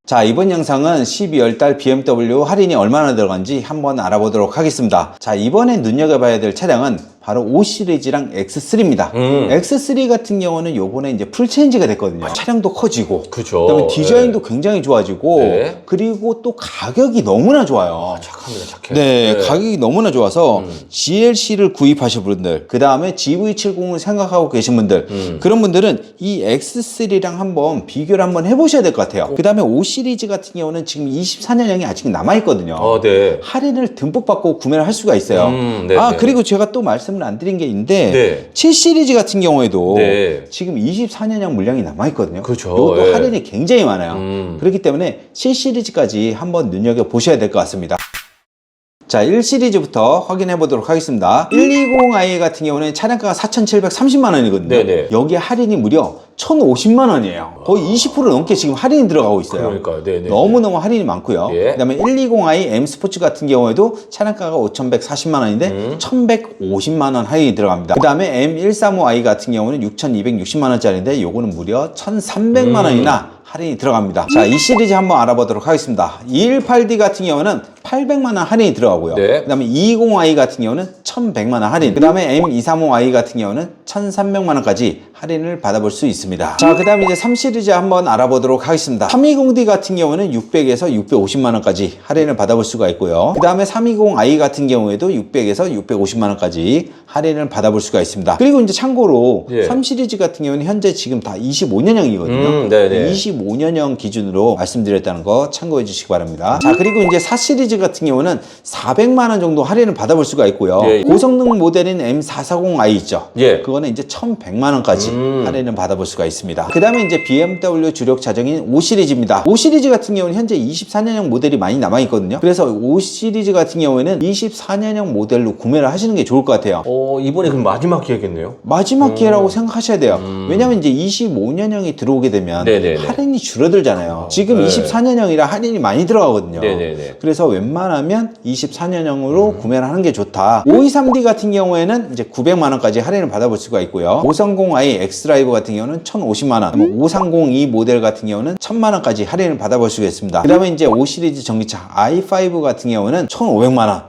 자, 이번 영상은 12월 달 BMW 할인이 얼마나 들어간지 한번 알아보도록 하겠습니다. 자, 이번에 눈여겨봐야 될 차량은 바로 5 시리즈랑 X3입니다. X3 같은 경우는 요번에 이제 풀 체인지가 됐거든요. 차량도 커지고, 그죠. 그다음에 디자인도 네. 굉장히 좋아지고, 네. 그리고 또 가격이 너무나 좋아요. 착합니다, 착해. 네, 가격이 너무나 좋아서 GLC를 구입하실 분들, 그 다음에 GV70을 생각하고 계신 분들, 그런 분들은 이 X3랑 한번 비교를 한번 해보셔야 될 것 같아요. 그 다음에 5 시리즈 같은 경우는 지금 24년형이 아직 남아있거든요. 네. 할인을 듬뿍 받고 구매를 할 수가 있어요. 네, 네. 그리고 제가 또 말씀을 안 드린 게 있는데, 네. 7 시리즈 같은 경우에도 네. 지금 24년형 물량이 남아있거든요. 그렇죠. 이것도 네. 할인이 굉장히 많아요. 그렇기 때문에 7 시리즈까지 한번 눈여겨보셔야 될 것 같습니다. 자, 1 시리즈부터 확인해 보도록 하겠습니다. 120i 같은 경우는 차량가가 4,730만 원이거든요. 네네. 여기에 할인이 무려 1,050만 원이에요. 거의 20% 넘게 지금 할인이 들어가고 있어요. 그러니까요. 네네. 너무너무 할인이 많고요. 예. 그 다음에 120i M 스포츠 같은 경우에도 차량가가 5,140만 원인데 1,150만 원 할인이 들어갑니다. 그 다음에 M135i 같은 경우는 6,260만 원짜리인데 요거는 무려 1,300만 원이나 할인이 들어갑니다. 자, 이 시리즈 한번 알아보도록 하겠습니다. 218D 같은 경우는 800만 원 할인이 들어가고요. 네. 그 다음에 220i 같은 경우는 1,100만 원 할인. 그 다음에 M235i 같은 경우는 1,300만 원까지 할인을 받아볼 수 있습니다. 자, 그 다음에 이제 3 시리즈 한번 알아보도록 하겠습니다. 320D 같은 경우는 600에서 650만 원까지 할인을 받아볼 수가 있고요. 그 다음에 320i 같은 경우에도 600에서 650만 원까지 할인을 받아볼 수가 있습니다. 그리고 이제 참고로 예. 3 시리즈 같은 경우는 현재 지금 다 25년형이거든요. 네네. 25년형 기준으로 말씀드렸다는 거 참고해 주시기 바랍니다. 자, 그리고 이제 4 시리즈 같은 경우는 400만 원 정도 할인을 받아볼 수가 있고요. 예. 고성능 모델인 M440i 있죠. 예. 그거는 이제 1,100만 원까지 할인을 받아볼 수가 있습니다. 그 다음에 이제 BMW 주력 차종인 5 시리즈입니다. 5 시리즈 같은 경우는 현재 24년형 모델이 많이 남아 있거든요. 그래서 5 시리즈 같은 경우에는 24년형 모델로 구매를 하시는 게 좋을 것 같아요. 이번에 그럼 마지막 기회겠네요. 마지막 기회라고 생각하셔야 돼요. 왜냐면 이제 25년형이 들어오게 되면 네네네. 할인이 줄어들잖아요. 지금 네. 24년형이라 할인이 많이 들어가거든요. 네네네. 그래서 웬만하면 24년형으로 구매를 하는 게 좋다. 523D 같은 경우에는 이제 900만 원까지 할인을 받아볼 수가 있고요. 530i X드라이브 같은 경우는 1,050만 원. 5302 모델 같은 경우는 1,000만 원까지 할인을 받아볼 수가 있습니다. 그 다음에 이제 5 시리즈 전기차 i5 같은 경우는 1,500만 원.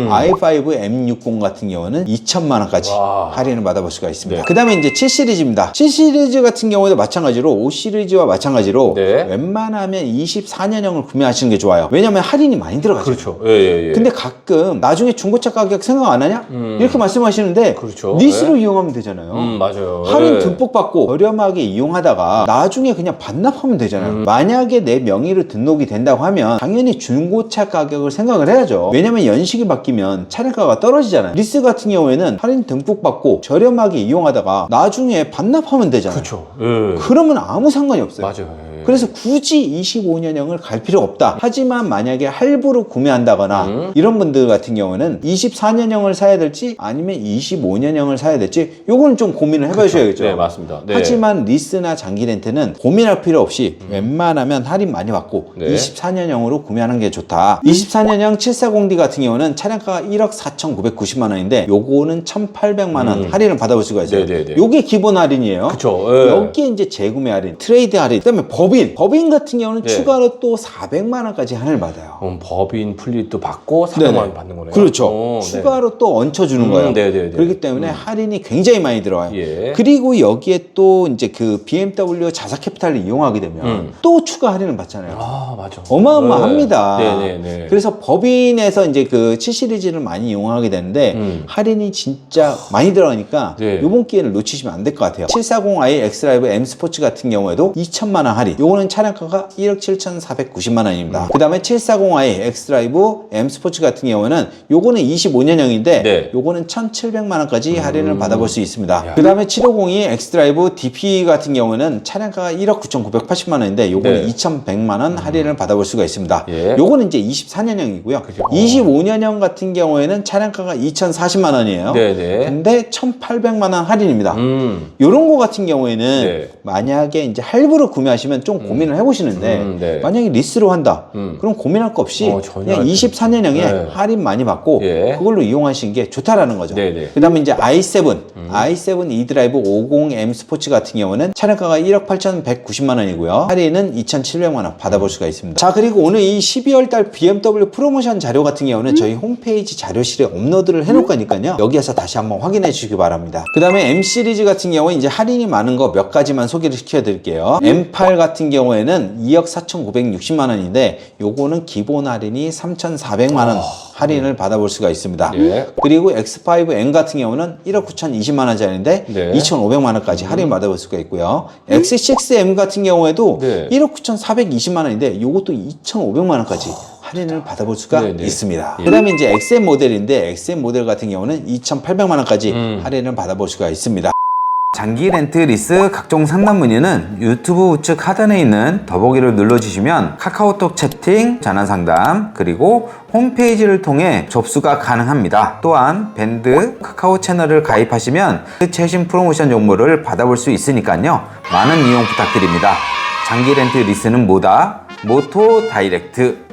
i5 M60 같은 경우는 2,000만 원까지 와. 할인을 받아볼 수가 있습니다. 네. 그 다음에 이제 7 시리즈입니다. 7 시리즈 같은 경우에도 마찬가지로 5 시리즈와 마찬가지로 네. 웬만하면 24년형을 구매하시는 게 좋아요. 왜냐면 할인이 많이 들어가죠. 그렇죠. 예. 근데 가끔 나중에 중고차 가격 생각 안 하냐? 이렇게 말씀하시는데 그렇죠. 리스로 이용하면 되잖아요. 맞아요. 할인 예. 듬뿍 받고 저렴하게 이용하다가 나중에 그냥 반납하면 되잖아요. 만약에 내 명의로 등록이 된다고 하면 당연히 중고차 가격을 생각을 해야죠. 왜냐면 연식이 바뀌면 차량가가 떨어지잖아요. 리스 같은 경우에는 할인 듬뿍 받고 저렴하게 이용하다가 나중에 반납하면 되잖아요. 그렇죠. 예. 그러면 아무 상관이 없어요. 맞아요. 예. 그래서 굳이 25년형을 갈 필요 없다. 하지만 만약에 할부로 구매한다거나 이런 분들 같은 경우는 24년형을 사야 될지 아니면 25년형을 사야 될지 요거는 좀 고민을 해보셔야겠죠. 네, 맞습니다. 네. 하지만 리스나 장기 렌트는 고민할 필요 없이 웬만하면 할인 많이 받고 네. 24년형으로 구매하는 게 좋다. 24년형 740D 같은 경우는 차량가가 1억 4,990만 원인데 요거는 1,800만 원 할인을 받아볼 수가 있어요. 네네네. 요게 기본 할인이에요. 그쵸. 예. 여기에 이제 재구매 할인, 트레이드 할인, 그다음에 법인 같은 경우는 예. 추가로 또 400만 원까지 할인을 받아요. 법인 플릿도 받고 400만 네네. 원 받는 거네요. 그렇죠. 추가로 또 얹혀주는 거예요. 네네네. 그렇기 때문에 할인이 굉장히 많이 들어와요. 예. 그리고 여기에 또 이제 그 BMW 자사 캐피탈을 이용하게 되면 또 추가 할인을 받잖아요. 맞아. 어마어마합니다. 네네네. 그래서 법인에서 이제 그 7 시리즈를 많이 이용하게 되는데 할인이 진짜 많이 들어가니까 네. 이번 기회를 놓치시면 안 될 것 같아요. 740i X드라이브 M 스포츠 같은 경우에도 2,000만 원 할인. 요거는 차량가가 1억 7,490만 원입니다. 그 다음에 740i X드라이브 M 스포츠 같은 경우는 요거는 25년형인데 네. 요거는 1,700만 원까지 할인을 받아볼 수 있습니다. 그 다음에 750이 X드라이브 DP 같은 경우는 차량가가 1억 9,980만 원인데 요거는 네. 2,100만 원 할인을 받아볼 수가 있습니다. 예. 요거는 이제 24년형이고요. 25년형 같은 경우에는 차량가가 2,040만 원이에요. 네네. 근데 1,800만 원 할인입니다. 음. 요런 거 같은 경우에는 네. 만약에 이제 할부로 구매하시면 좀 고민을 해보시는데 네. 만약에 리스로 한다. 그럼 고민할 거 없이 전혀 그냥 할 필요 24년형에 네. 할인 많이 받고 예. 그걸로 이용하시는 게 좋다라는 거죠. 네네. 그다음에 이제 i7, i7 e드라이브 50M 스포츠 같은 경우는 차량가가 1억 8,190만 원이고요. 할인은 2,700만 원 받아볼 수가 있습니다. 자, 그리고 오늘 이 12월 달 BMW 프로모션 자료 같은 경우는 저희 홈페이지 자료실에 업로드를 해놓을 거니까요. 여기에서 다시 한번 확인해 주시기 바랍니다. 그 다음에 M 시리즈 같은 경우는 이제 할인이 많은 거 몇 가지만 소개를 시켜드릴게요. M8 같은 경우에는 2억 4,960만 원인데 요거는 기본 할인이 3,400만 원 할인을 받아볼 수가 있습니다. 예. 그리고 X5M 같은 경우는 1억 9,020만 원짜리인데 네. 2,500만 원까지 할인 받아볼 수가 있고요. X6M 같은 경우에도 네. 1억 9,420만 원인데 요것도 2,500만 원까지 할인을 받아볼 수가 네네. 있습니다. 예. 그 다음에 이제 XM 모델인데 XM 모델 같은 경우는 2,800만 원까지 할인을 받아볼 수가 있습니다. 장기 렌트 리스 각종 상담 문의는 유튜브 우측 하단에 있는 더보기를 눌러주시면 카카오톡 채팅, 전화 상담, 그리고 홈페이지를 통해 접수가 가능합니다. 또한 밴드 카카오 채널을 가입하시면 최신 프로모션 정보를 받아볼 수 있으니까요. 많은 이용 부탁드립니다. 장기 렌트 리스는 뭐다? 모토 다이렉트.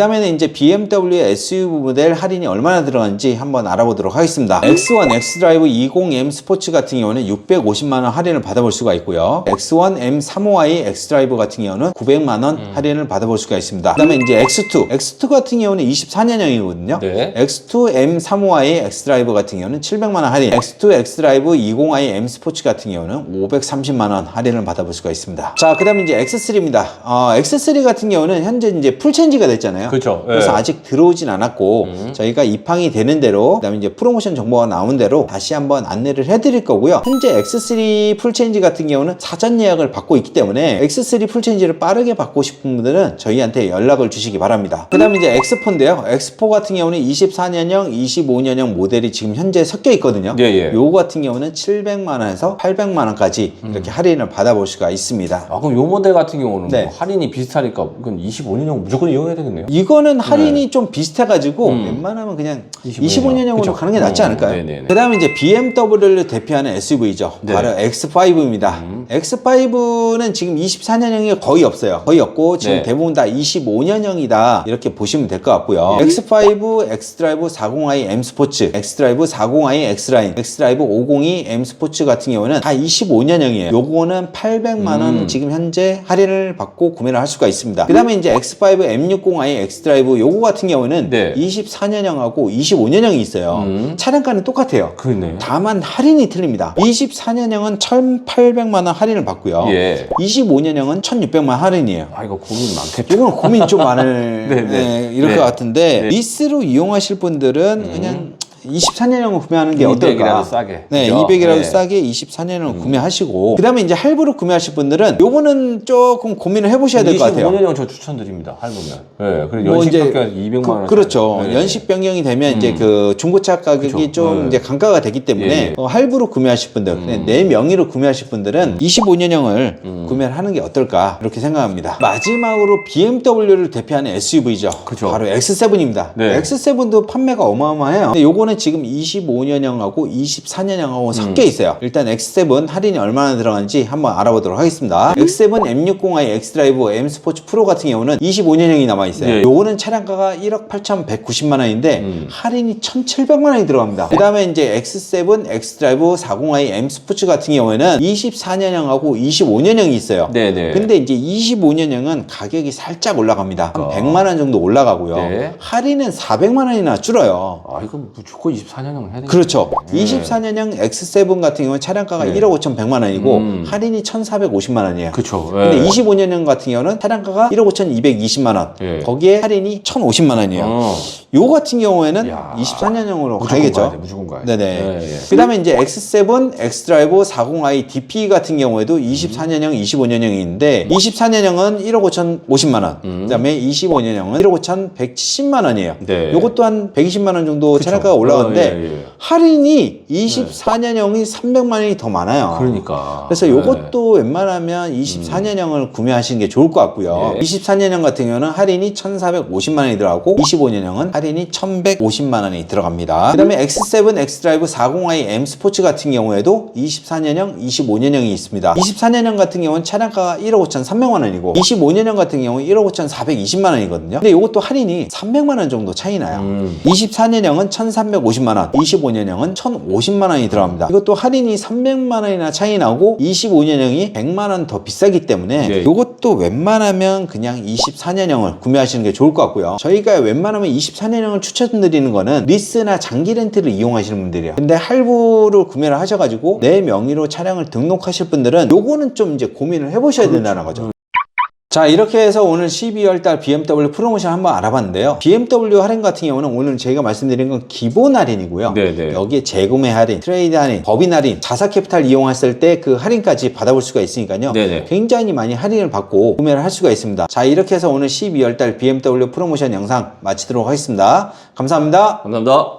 그 다음에는 이제 BMW SUV 모델 할인이 얼마나 들어가는지 한번 알아보도록 하겠습니다. X1 X드라이브 20M 스포츠 같은 경우는 650만 원 할인을 받아볼 수가 있고요. X1 M35i X드라이브 같은 경우는 900만 원 할인을 받아볼 수가 있습니다. 그 다음에 이제 X2 같은 경우는 24년형이거든요. 네. X2 M35i X드라이브 같은 경우는 700만 원 할인, X2 X드라이브 20i M 스포츠 같은 경우는 530만 원 할인을 받아볼 수가 있습니다. 자, 그 다음에 이제 X3입니다. X3 같은 경우는 현재 이제 풀체인지가 됐잖아요. 그렇죠. 그래서 예. 아직 들어오진 않았고 저희가 입항이 되는 대로 그다음에 이제 프로모션 정보가 나온 대로 다시 한번 안내를 해드릴 거고요. 현재 X3 풀체인지 같은 경우는 사전 예약을 받고 있기 때문에 X3 풀체인지를 빠르게 받고 싶은 분들은 저희한테 연락을 주시기 바랍니다. 그다음에 이제 X4인데요. X4 같은 경우는 24년형, 25년형 모델이 지금 현재 섞여 있거든요. 예, 예. 요거 같은 경우는 700만 원에서 800만 원까지 이렇게 할인을 받아볼 수가 있습니다. 아, 그럼 요 모델 같은 경우는 네. 뭐 할인이 비슷하니까 이건 25년형 무조건 이용해야 되겠네요. 이거는 할인이 좀 비슷해가지고 웬만하면 그냥 25년형으로 그쵸. 가는 게 낫지 않을까요? 네네네. 그 다음에 이제 BMW를 대표하는 SUV죠. 네. 바로 X5입니다. X5는 지금 24년형이 거의 없어요. 거의 없고 지금 네. 대부분 다 25년형이다 이렇게 보시면 될 것 같고요. X5, X드라이브 40i M 스포츠, X드라이브 40i X라인, X드라이브 502 M 스포츠 같은 경우는 다 25년형이에요. 요거는 800만 원 지금 현재 할인을 받고 구매를 할 수가 있습니다. 그 다음에 이제 X5 M60i X드라이브 요거 같은 경우는 네. 24년형하고 25년형이 있어요. 차량가는 똑같아요. 그러네. 다만 할인이 틀립니다. 24년형은 1,800만 원 할인을 받고요. 예. 25년형은 1,600만 원 할인이에요. 아, 이거 고민이 많겠죠. 이거는 고민 좀 많을 네, 네. 네, 이럴 네. 것 같은데 네. 리스로 이용하실 분들은 그냥 24년형을 구매하는 게 어떨까? 200이라도 싸게. 네, 그죠? 200이라도 네. 싸게 24년형을 구매하시고 그 다음에 이제 할부로 구매하실 분들은 요거는 조금 고민을 해보셔야 될 것 같아요. 25년형 저 추천드립니다. 할부면. 네, 그리고 뭐 연식 이제 변경 200만 원. 그렇죠. 네. 연식 변경이 되면 이제 그 중고차 가격이 그쵸. 좀 네. 이제 강가가 되기 때문에 예, 예. 할부로 구매하실 분들, 그냥 내 명의로 구매하실 분들은 25년형을 구매를 하는 게 어떨까 이렇게 생각합니다. 마지막으로 BMW를 대표하는 SUV죠. 그쵸. 바로 X7입니다. 네. X7도 판매가 어마어마해요. 근데 요거는 지금 25년형하고 24년형하고 섞여 있어요. 일단 X7 할인이 얼마나 들어가는지 한번 알아보도록 하겠습니다. X7 M60i X드라이브 M 스포츠 프로 같은 경우는 25년형이 남아있어요. 네. 요거는 차량가가 1억 8,190만 원인데 할인이 1,700만 원이 들어갑니다. 그 다음에 이제 X7 X드라이브 40i M 스포츠 같은 경우에는 24년형하고 25년형이 있어요. 네네. 근데 이제 25년형은 가격이 살짝 올라갑니다. 한 100만 원 정도 올라가고요. 네. 할인은 400만 원이나 줄어요. 아, 이거 무조건 24년형 해야 되겠네. 그렇죠. 24년형 X7 같은 경우는 차량가가 네. 1억 5,100만 원이고 할인이 1,450만 원이에요. 그쵸. 근데 예. 25년형 같은 경우는 차량가가 1억 5,220만 원. 예. 거기에 할인이 1,050만 원이에요. 어. 요 같은 경우에는 야. 24년형으로 무조건 가야겠죠. 가야 돼, 무조건 가야 돼. 네네. 예, 예. 그 다음에 이제 X7 X드라이브 40i DP 같은 경우에도 24년형, 25년형이 있는데 24년형은 1억 5,050만 원. 그 다음에 25년형은 1억 5,170만 원이에요. 네. 요것 또한 120만 원 정도 차량가가 예, 올라가는데 할인이 24년형이 300만 원이 더 많아요. 그러니까. 그래서 이것도 웬만하면 24년형을 구매하시는 게 좋을 것 같고요. 24년형 같은 경우는 할인이 1,450만 원이 들어가고 25년형은 할인이 1,150만 원이 들어갑니다. 그 다음에 X7 X드라이브 40i M 스포츠 같은 경우에도 24년형, 25년형이 있습니다. 24년형 같은 경우는 차량가가 1억 5,300만 원이고 25년형 같은 경우는 1억 5,420만 원이거든요. 근데 이것도 할인이 300만 원 정도 차이 나요. 24년형은 1,350만 원, 25년형은 1,050만 원이 들어갑니다. 이것도 할인이 300만 원이나 차이 나고 25년형이 100만 원 더 비싸기 때문에 이것도 웬만하면 그냥 24년형을 구매하시는 게 좋을 것 같고요. 저희가 웬만하면 24년형을 추천드리는 거는 리스나 장기 렌트를 이용하시는 분들이에요. 근데 할부를 구매를 하셔가지고 내 명의로 차량을 등록하실 분들은 요거는 좀 이제 고민을 해보셔야 된다는 거죠. 자, 이렇게 해서 오늘 12월달 BMW 프로모션 한번 알아봤는데요. BMW 할인 같은 경우는 오늘 저희가 말씀드린 건 기본 할인이고요. 네네. 여기에 재구매 할인, 트레이드 할인, 법인 할인, 자사 캐피탈 이용했을 때 그 할인까지 받아볼 수가 있으니까요. 네네. 굉장히 많이 할인을 받고 구매를 할 수가 있습니다. 자, 이렇게 해서 오늘 12월달 BMW 프로모션 영상 마치도록 하겠습니다. 감사합니다. 감사합니다.